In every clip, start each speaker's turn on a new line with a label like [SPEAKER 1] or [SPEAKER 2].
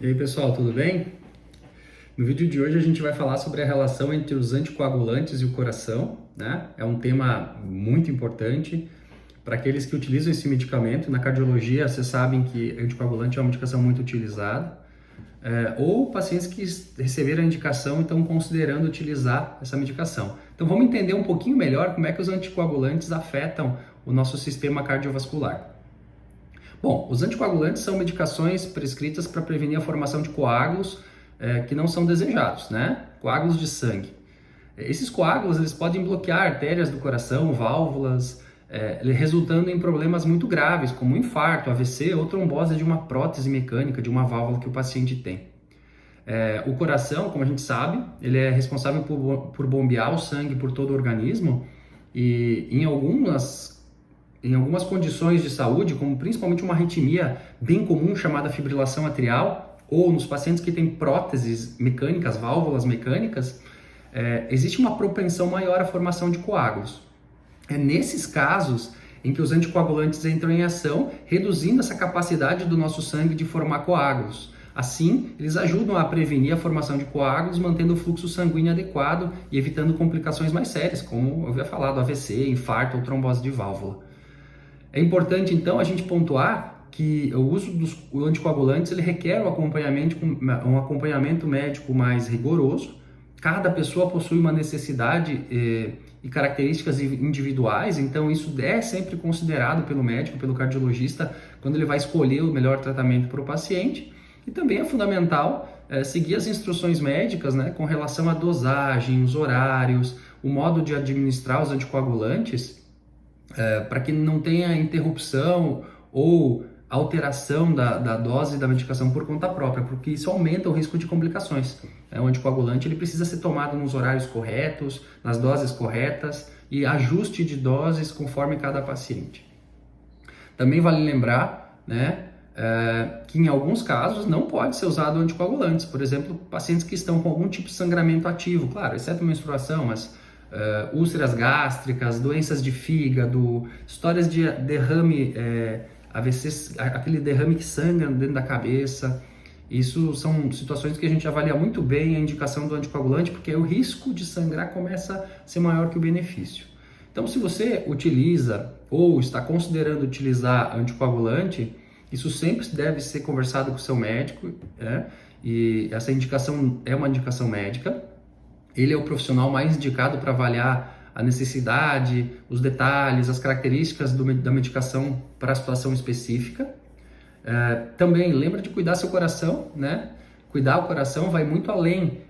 [SPEAKER 1] E aí pessoal, tudo bem? No vídeo de hoje a gente vai falar sobre a relação entre os anticoagulantes e o coração, né? É um tema muito importante para aqueles que utilizam esse medicamento. Na cardiologia, vocês sabem que anticoagulante é uma medicação muito utilizada, ou pacientes que receberam a indicação e estão considerando utilizar essa medicação. Então vamos entender um pouquinho melhor como é que os anticoagulantes afetam o nosso sistema cardiovascular. Bom, os anticoagulantes são medicações prescritas para prevenir a formação de coágulos que não são desejados, né? Coágulos de sangue. Esses coágulos eles podem bloquear artérias do coração, válvulas, resultando em problemas muito graves, como infarto, AVC ou trombose de uma prótese mecânica, de uma válvula que o paciente tem. O coração, como a gente sabe, ele é responsável por bombear o sangue por todo o organismo e em algumas condições de saúde, como principalmente uma arritmia bem comum chamada fibrilação atrial, ou nos pacientes que têm próteses mecânicas, válvulas mecânicas, existe uma propensão maior à formação de coágulos. É nesses casos em que os anticoagulantes entram em ação, reduzindo essa capacidade do nosso sangue de formar coágulos. Assim, eles ajudam a prevenir a formação de coágulos, mantendo o fluxo sanguíneo adequado e evitando complicações mais sérias, como eu havia falado, AVC, infarto ou trombose de válvula. É importante, então, a gente pontuar que o uso dos anticoagulantes ele requer um acompanhamento médico mais rigoroso. Cada pessoa possui uma necessidade e características individuais, então isso é sempre considerado pelo médico, pelo cardiologista, quando ele vai escolher o melhor tratamento para o paciente. E também é fundamental seguir as instruções médicas, né, com relação à dosagem, os horários, o modo de administrar os anticoagulantes, para que não tenha interrupção ou alteração da dose da medicação por conta própria, porque isso aumenta o risco de complicações. O anticoagulante ele precisa ser tomado nos horários corretos, nas doses corretas e ajuste de doses conforme cada paciente. Também vale lembrar, né, que em alguns casos não pode ser usado anticoagulantes, por exemplo, pacientes que estão com algum tipo de sangramento ativo, claro, exceto menstruação, mas úlceras gástricas, doenças de fígado, histórias de derrame, AVC, aquele derrame que sangra dentro da cabeça. Isso são situações que a gente avalia muito bem a indicação do anticoagulante, porque o risco de sangrar começa a ser maior que o benefício. Então, se você utiliza ou está considerando utilizar anticoagulante, isso sempre deve ser conversado com o seu médico, e essa indicação é uma indicação médica. Ele é o profissional mais indicado para avaliar a necessidade, os detalhes, as características da medicação para a situação específica. Também lembra de cuidar seu coração, né? Cuidar o coração vai muito além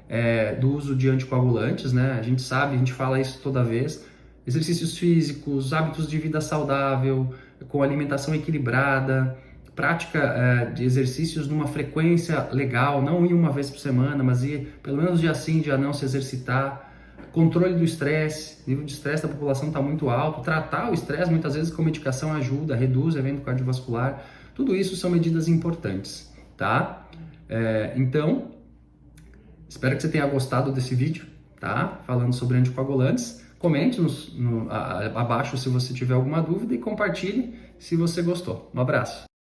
[SPEAKER 1] do uso de anticoagulantes, né? A gente sabe, a gente fala isso toda vez. Exercícios físicos, hábitos de vida saudável, com alimentação equilibrada, prática de exercícios numa frequência legal, não ir uma vez por semana, mas ir pelo menos dia sim, dia não se exercitar. Controle do estresse, nível de estresse da população está muito alto. Tratar o estresse muitas vezes com medicação ajuda, reduz o evento cardiovascular. Tudo isso são medidas importantes, tá? Então, espero que você tenha gostado desse vídeo, tá? Falando sobre anticoagulantes. Comente abaixo se você tiver alguma dúvida e compartilhe se você gostou. Um abraço!